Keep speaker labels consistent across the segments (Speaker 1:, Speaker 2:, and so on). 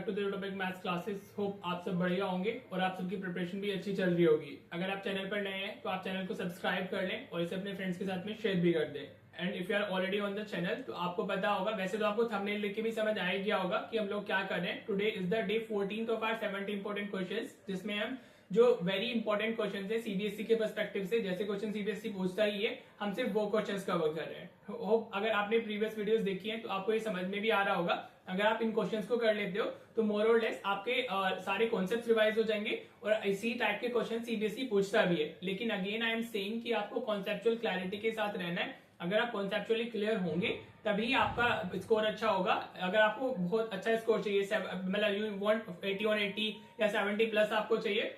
Speaker 1: To the topic maths classes. Hope आप सब बढ़िया होंगे और आप सबकी प्रिपरेशन भी अच्छी चल रही होगी। अगर आप चैनल पर नए हैं तो आप चैनल को सब्सक्राइब कर लें और इसे अपने फ्रेंड्स के साथ में शेयर भी कर दें। And if you are already on the channel तो आपको पता होगा, वैसे तो आपको थंबनेल लिख के भी समझ आ ही गया होगा कि हम लोग क्या कर रहे हैं। Today is the day 14th of our 70 important questions, जिसमें हम जो वेरी इंपॉर्टेंट क्वेश्चन है सीबीएसई के पर्सपेक्टिव से, जैसे क्वेश्चन सीबीएसई पूछता ही है, हम सिर्फ वो क्वेश्चंस कवर कर रहे हैं। होप अगर आपने प्रीवियस वीडियोस देखी हैं तो आपको ये समझ में भी आ रहा होगा। अगर आप इन क्वेश्चंस को कर लेते हो तो मोर और लेस आपके सारे कॉन्सेप्ट्स रिवाइज हो जाएंगे और इसी टाइप के क्वेश्चन सीबीएसई पूछता भी है। लेकिन अगेन आई एम सेइंग कि आपको कॉन्सेप्चुअल क्लैरिटी के साथ रहना है। अगर आप कॉन्सेप्चुअली क्लियर होंगे तभी आपका स्कोर अच्छा होगा। अगर आपको बहुत अच्छा स्कोर चाहिए, मतलब यू वांट 80 on 80 या 70 प्लस आपको चाहिए,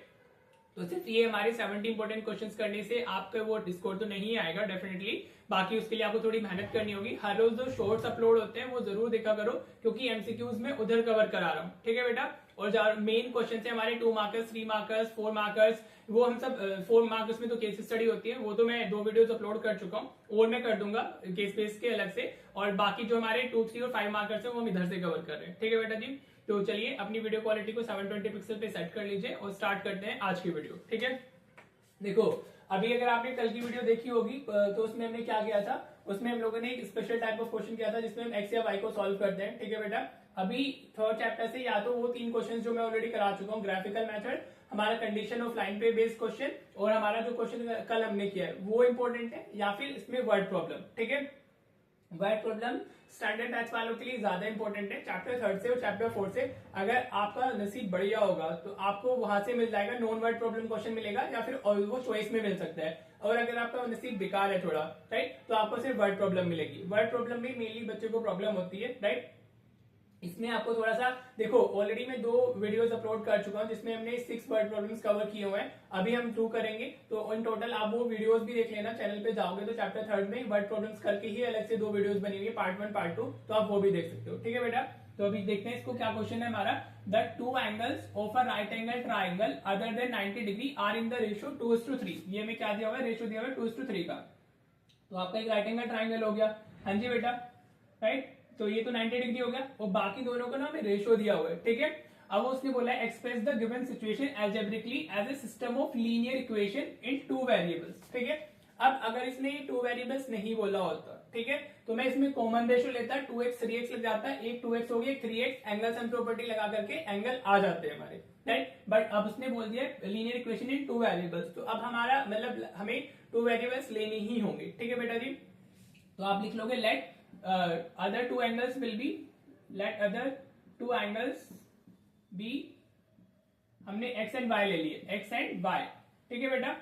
Speaker 1: तो सिर्फ ये हमारे 70 इंपॉर्टेंट क्वेश्चंस करने से आपका वो स्कोर तो नहीं आएगा डेफिनेटली। बाकी उसके लिए आपको थोड़ी मेहनत करनी होगी। हर रोज जो शॉर्ट्स अपलोड होते हैं वो जरूर देखा करो, क्योंकि एमसीक्यूज में उधर कवर करा रहा हूँ। ठीक है बेटा। और मेन क्वेश्चन है हमारे 2 मार्कर्स, 3 मार्कर्स, 4 मार्कर्स, वो हम सब 4 मार्कर्स में तो केस स्टडी होती है, वो तो मैं 2 वीडियोस अपलोड कर चुका हूँ और मैं कर दूंगा केस बेस के अलग से। और बाकी जो हमारे 2, 3 और 5 मार्कर्स है वो हम इधर से कवर कर रहे हैं। ठीक है बेटा जी। तो चलिए अपनी वीडियो क्वालिटी को 720 पिक्सल पे सेट कर लीजिए और स्टार्ट करते हैं आज की वीडियो। ठीक है। देखो अभी अगर आपने कल की वीडियो देखी होगी तो उसमें हमने क्या किया था, उसमें हम लोगों ने एक स्पेशल टाइप ऑफ क्वेश्चन किया था जिसमें हम एक्स या वाई को सॉल्व करते हैं। ठीक है बेटा। अभी थर्ड चैप्टर से या तो वो 3 क्वेश्चन जो मैं ऑलरेडी करा चुका हूँ, ग्राफिकल मेथड, हमारा कंडीशन ऑफ लाइन पे बेस्ड क्वेश्चन, और हमारा जो क्वेश्चन कल हमने किया है वो इंपॉर्टेंट है, या फिर इसमें वर्ड प्रॉब्लम। ठीक है। वर्ड प्रॉब्लम स्टैंडर्ड बैच वालों के लिए ज्यादा इंपॉर्टेंट है, चैप्टर 3 से और चैप्टर 4 से। अगर आपका नसीब बढ़िया होगा तो आपको वहां से मिल जाएगा नॉन वर्ड प्रॉब्लम क्वेश्चन मिलेगा, या फिर वो चॉइस में मिल सकता है। और अगर आपका नसीब बेकार है थोड़ा, राइट, तो आपको सिर्फ वर्ड प्रॉब्लम मिलेगी। वर्ड प्रॉब्लम में मेनली बच्चों को प्रॉब्लम होती है, राइट। इसमें आपको थोड़ा सा देखो, ऑलरेडी मैं 2 वीडियोस अपलोड कर चुका हूं जिसमें हमने 6 वर्ड प्रॉब्लम्स कवर किए हुए हैं। अभी हम 2 करेंगे, तो इन टोटल आप वो वीडियोस भी देख लेना। चैनल पे जाओगे तो चैप्टर 3 में वर्ड प्रॉब्लम्स करके ही अलग से 2 वीडियोस बनी हुई है, पार्ट 1 पार्ट 2, तो आप वो भी देख सकते हो। ठीक है बेटा। तो अभी देखते हैं इसको क्या क्वेश्चन है हमारा। The 2 angles of a right angle triangle other than 90 degree are in the ratio 2:3। ये हमें क्या दिया हुआ है, रेशियो दिया हुआ है 2:3 का। तो आपका एक राइट एंगल ट्राइंगल हो गया। हाँ जी बेटा, राइट। तो ये तो 90 डिग्री हो गया और बाकी दोनों का ना हमें रेशियो दिया हुआ है। ठीक है। अब उसने बोला है express the given situation algebraically as a system of linear equation in 2 variables. ठीक है। अब अगर इसने 2 वेरिएबल्स नहीं बोला होता, ठीक है, तो मैं इसमें कॉमन रेशियो लेता, 2x 3x लग जाता है, एक 2x हो गया, एक 3x, एंगल सम प्रॉपर्टी लगा करके एंगल आ जाते हैं हमारे, राइट। बट अब उसने बोल दिया लीनियर इक्वेशन इन 2 वेरिएबल्स, तो अब हमारा मतलब हमें 2 वेरिएबल्स लेनी ही होंगे। ठीक है बेटा जी। तो आप लिख लोगे late other 2 angles will be, let other 2 angles be, हमने x एंड y ले लिए, x एंड y। ठीक है बेटा,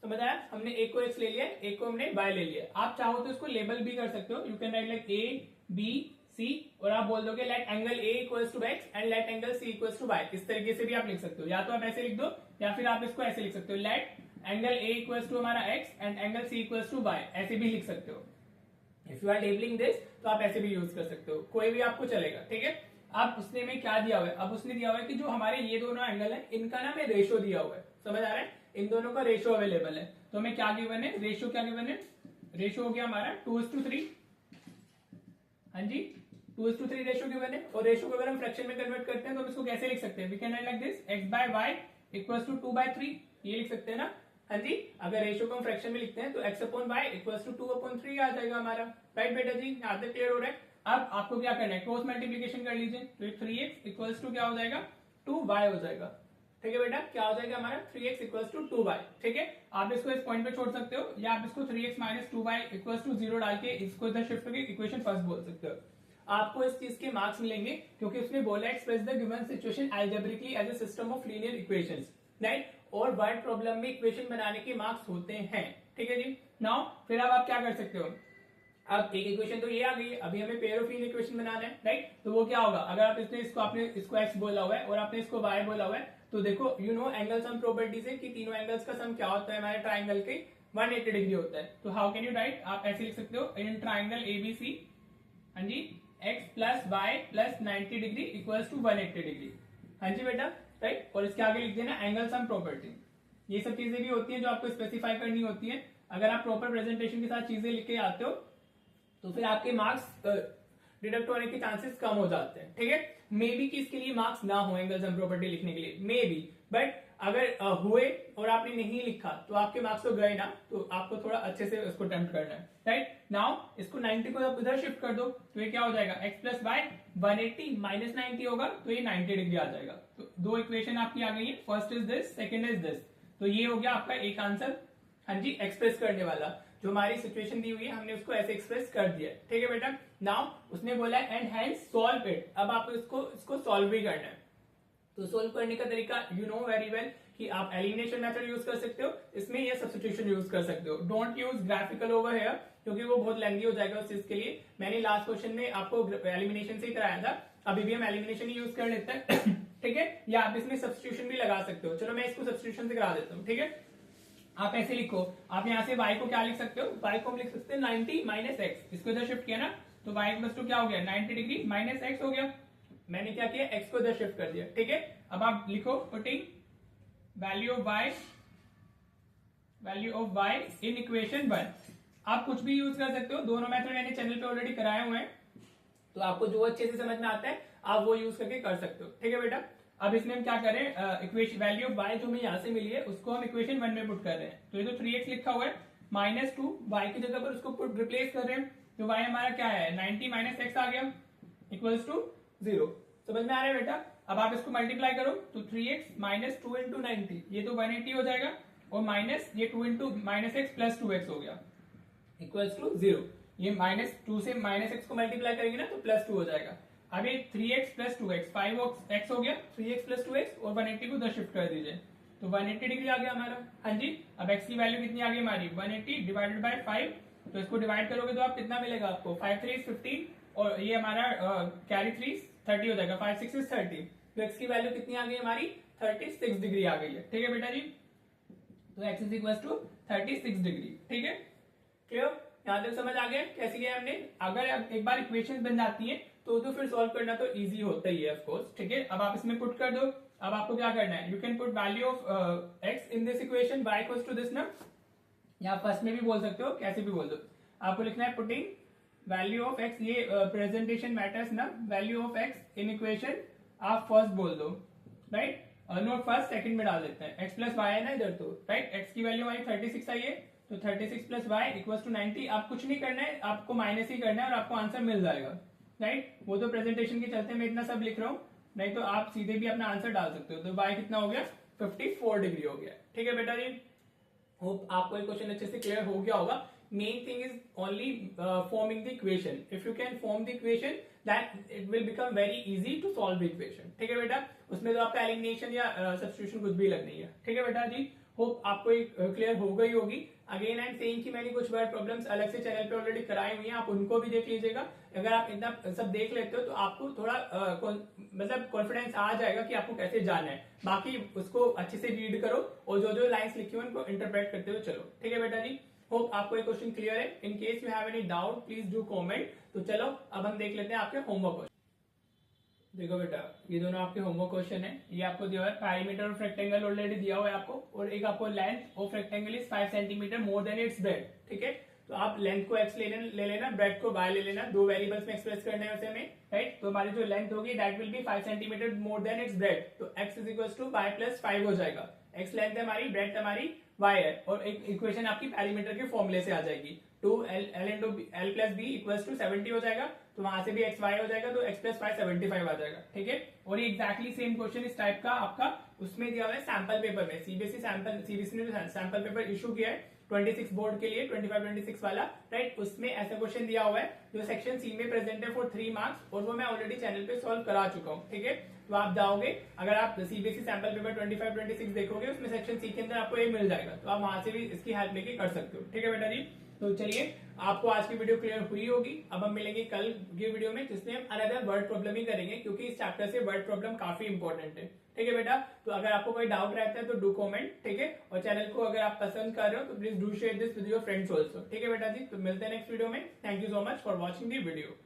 Speaker 1: समझ आया। हमने एक को x ले लिया, एक को हमने y ले लिया। आप चाहो तो इसको लेबल भी कर सकते हो, you can write like a b c, और आप बोल दोगे let angle a equals to x and let angle c equals to y। इस तरीके से भी आप लिख सकते हो, या तो आप ऐसे लिख दो या फिर आप इसको ऐसे लिख सकते हो, let angle a equals to हमारा x and angle c equals to y, ऐसे भी लिख सकते हो। If you are labeling this तो आप ऐसे भी यूज कर सकते हो, कोई भी आपको चलेगा। ठीक है। अब उसने में क्या दिया हुआ है, अब उसने दिया हुआ है कि जो हमारे ये दोनों एंगल है इनका ना में रेशियो दिया हुआ है, समझ आ रहा है, इन दोनों का रेशियो अवेलेबल है। तो हमें क्या गिवन है, रेशियो क्या गिवन है, रेशियो हो गया हमारा 2:3। हाँ जी, 2:3 रेशियो गिवन है। और रेशियो को अगर हम फ्रैक्शन में कन्वर्ट करते हैं तो हम इसको कैसे लिख सकते हैं, we can write like this, x/y equals to 2/3, ये लिख सकते हैं ना। हाँ जी, अगर रेशियो को हम फ्रैक्शन में लिखते हैं तो x/y इक्वल्स टू 2/3 आ जाएगा हमारा, राइट बेटा जी। यहाँ तक क्लियर हो रहा है। अब आपको क्या करना है, क्रॉस मल्टीप्लीकेशन कर लीजिए, तो 3x इक्वल्स टू क्या हो जाएगा, 2y हो जाएगा। ठीक है बेटा, क्या हो जाएगा हमारा 3x इक्वल्स टू 2y। ठीक है। आप इसको इस पॉइंट पे छोड़ सकते हो, या आप इसको 3x minus 2y equals to 0 डाल के इसको इधर शिफ्ट करके इक्वेशन फर्स्ट बोल सकते हो। आपको इस चीज के मार्क्स मिलेंगे क्योंकि उसने बोला express the given situation algebraically as a system of linear equations, right. और वर्ड प्रॉब्लम में इक्वेशन बनाने के मार्क्स होते हैं। ठीक है जी। नाउ फिर अब आप क्या कर सकते हो, अब एक इक्वेशन तो ये आ गई है, अभी हमें पेयर ऑफ लीनियर इक्वेशन बनाना है, राइट। तो वो क्या होगा, अगर आप आपने इसको x बोला हुआ है और आपने इसको y बोला हुआ है, तो देखो you know angle sum property से कि तीनों एंगल्स का सम क्या होता है हमारे ट्राइंगल के, 180 डिग्री होता है। तो हाउ कैन यू राइट, आप ऐसे लिख सकते हो इन ट्राइंगल एबीसी, हाँ जी, x plus y plus 90 degree equals to 180 degree. हाँ जी बेटा, राइट। और इसके आगे लिख देना एंगल सम प्रॉपर्टी। ये सब चीजें भी होती हैं जो आपको स्पेसिफाई करनी होती है। अगर आप प्रॉपर प्रेजेंटेशन के साथ चीजें लिख के आते हो तो फिर आपके मार्क्स डिडक्ट होने के चांसेस कम हो जाते हैं, ठीक है। मे बी कि इसके लिए मार्क्स ना हो एंगल्स एंड प्रॉपर्टी लिखने के लिए, मे बी, बट अगर हुए और आपने नहीं लिखा तो आपके मार्क्स तो गए ना, तो आपको थोड़ा अच्छे से उसको अटेम्प्ट करना है, राइट। नाउ इसको 90 को आप इधर शिफ्ट कर दो तो ये क्या हो जाएगा, x प्लस वाई 180 माइनस 90 होगा तो ये 90 डिग्री आ जाएगा। तो दो इक्वेशन आपकी आ गई है, first is this, second is this. तो ये हो गया आपका एक आंसर, हाँ जी, एक्सप्रेस करने वाला। जो हमारी सिचुएशन दी हुई है हमने उसको ऐसे एक्सप्रेस कर दिया, ठीक है बेटा। नाउ उसने बोला एंड हैंस सॉल्व इट, अब आप इसको सॉल्व भी करना है। तो सॉल्व करने का तरीका यू नो वेरी वेल कि आप एलिमिनेशन मेथड यूज कर सकते हो इसमें, या सब्स्टिट्यूशन यूज कर सकते हो। Don't use graphical over here क्योंकि वो बहुत लेंथी हो जाएगा उस चीज के लिए। मैंने लास्ट क्वेश्चन में आपको एलिमिनेशन से ही कराया था, अभी भी हम एलिमिनेशन ही यूज कर लेते हैं ठीक है, या आप इसमें सब्स्टिट्यूशन भी लगा सकते हो। चलो मैं इसको सब्स्टिट्यूशन से करा देता हूँ, ठीक है। आप ऐसे लिखो, आप यहाँ से y को क्या लिख सकते हो, y को हम लिख सकते हैं 90 माइनस एक्स, इसको इधर शिफ्ट किया ना तो y प्लस टू क्या हो गया 90 डिग्री माइनस एक्स हो गया। मैंने क्या किया, x को इधर शिफ्ट कर दिया, ठीक है। अब आप लिखो putting value of y in equation 1। आप कुछ भी यूज कर सकते हो, दोनों मेथड मैंने चैनल पे ऑलरेडी कराए हुए हैं, तो आपको जो अच्छे से समझ में आता है आप वो यूज करके कर सकते हो, ठीक है बेटा। अब इसमें हम क्या करें, इक्वेशन वैल्यू ऑफ y जो हमें यहाँ से मिली है उसको हम इक्वेशन 1 में पुट कर रहे हैं। तो ये तो 3x लिखा हुआ है, माइनस 2 y की जगह पर उसको पुट रिप्लेस कर रहे हैं, तो y हमारा क्या है 90 माइनस एक्स आ गया इक्वल्स टू 0। समझ में आ रहा है बेटा। अब आप इसको मल्टीप्लाई करो तो 3x माइनस 2 इंटू 90 ये तो 180 हो जाएगा, और माइनस ये 2 into minus x plus 2x हो गया इक्वल्स टू 0। ये माइनस 2 से माइनस एक्स को मल्टीप्लाई करेंगे ना तो प्लस 2 हो जाएगा। अब ये 3x प्लस 2x 5x हो गया, 3x प्लस 2x और 180 को उधर शिफ्ट कर दीजिए तो 180 डिग्री आ गया हमारा, हाँ जी। अब x की वैल्यू कितनी आ गई हमारी 180 डिवाइडेड बाय 5, तो इसको डिवाइड करोगे तो आप कितना मिलेगा आपको 5 3 15 और ये हमारा कैरी 3 30 हो जाएगा, 5 6 is 30। तो x की वैल्यू कितनी आ गई हमारी 36 डिग्री आ गई है, ठीक है बेटा जी। तो x is equal to 36 degree, ठीक है। क्लियर, यहाँ तक समझ आ गया कैसे किया हमने। अगर एक बार इक्वेशन बन जाती है तो फिर सॉल्व करना तो इजी होता ही है ऑफ कोर्स, ठीक है। अब आप इसमें पुट कर दो। अब आपको क्या करना है, you can put value of x in this equation y equals to this ना, या फर्स्ट में भी बोल सकते हो, कैसे भी बोल दो। आपको लिखना है पुटिंग वैल्यू ऑफ x, ये प्रेजेंटेशन मैटर्स ना, value of x in equation आप फर्स्ट बोल दो, राइट। नोट फर्स्ट सेकंड में डाल देते हैं, x प्लस वाई है ना इधर, तो राइट x की वैल्यू हमारी 36 आई है, तो 36 प्लस वाई इक्वल्स टू 90। आप कुछ नहीं करना है, आपको माइनस ही करना है और आपको आंसर मिल जाएगा, राइट। वो तो प्रेजेंटेशन के चलते मैं इतना सब लिख रहा हूँ, नहीं तो आप सीधे भी अपना आंसर डाल सकते हो। तो y कितना हो गया 54 डिग्री हो गया, ठीक है बेटा जी। होप आपको ये क्वेश्चन अच्छे से क्लियर हो गया होगा। Main thing is only forming the equation. If you can form the equation that it will become very easy to solve the equation, ठीक है बेटा। उसमें तो आपका एलिमिनेशन या सब्स्टिट्यूशन कुछ भी लगनी है, ठीक है बेटा जी। होप आपको क्लियर हो गई होगी। अगेन आई एम सेइंग कि मैंने कुछ वर्ड प्रॉब्लम्स अलग से चैनल पे ऑलरेडी कराई हुई हैं, आप उनको भी देख लीजिएगा। अगर आप इतना सब देख लेते हो तो आपको थोड़ा मतलब कॉन्फिडेंस आ जाएगा कि आपको कैसे जाना है। बाकी उसको अच्छे से रीड करो और जो जो लाइंस लिखी हुई उनको इंटरप्रेट करते हुए चलो, ठीक है बेटा जी। होप आपको ये क्वेश्चन क्लियर है। In case you have any doubt please do comment. तो चलो अब हम देख लेते हैं आपके होमवर्क। देखो बेटा, ये दोनों आपके होमवर्क क्वेश्चन है। ये आपको दिया हुआ है पैरीमीटर ऑफ रेक्टेंगल ऑलरेडी दिया हुआ है आपको, और एक आपको length of rectangle is 5 centimetre more than its bread, ठीक है। तो आप लेंथ को x ले लेना, ब्रेड को y ले लेना, दो वेरिएबल्स में एक्सप्रेस करना है उसे हमें, राइट। तो हमारी जो लेंथ होगी that will be 5 centimetre more than its breadth, तो x is equal to y plus 5 हो जाएगा। x लेंथ है हमारी, ब्रेड हमारी y है, और एक इक्वेशन आपकी पैरीमीटर के फॉर्मूले से आ जाएगी 2l into l plus b equals to 70 हो जाएगा। तो वहां से भी x y हो जाएगा, तो x प्लस 5 75 आ जाएगा, ठीक है। और ये एक्जैक्टली सेम क्वेश्चन इस टाइप का आपका उसमें दिया हुआ है सैंपल पेपर में। सीबीएसई ने जो सैंपल पेपर इशू किया है 26 बोर्ड के लिए, 25-26 वाला, राइट। उसमें ऐसा क्वेश्चन दिया हुआ है जो सेक्शन सी में प्रेजेंट है फॉर 3 मार्क्स, और वो मैं ऑलरेडी चैनल पे सॉल्व करा चुका हूँ, ठीक है। तो आप जाओगे, अगर आप सीबीएसई सैंपल पेपर 25-26 देखोगे उसमें सेक्शन सी के अंदर आपको ये मिल जाएगा, तो आप वहां से भी इसकी हेल्प लेके कर सकते हो, ठीक है बेटा जी। तो चलिए, आपको आज की वीडियो क्लियर हुई होगी। अब हम मिलेंगे कल की वीडियो में, जिसमें हम अनदर वर्ड प्रॉब्लम ही करेंगे, क्योंकि इस चैप्टर से वर्ड प्रॉब्लम काफी इंपॉर्टेंट है, ठीक है बेटा। तो अगर आपको कोई डाउट रहता है तो डू कमेंट, ठीक है। और चैनल को अगर आप पसंद कर रहे हो तो please do share this with your friends also, ठीक है बेटा जी। तो मिलते हैं नेक्स्ट वीडियो में। Thank you so much for watching the video.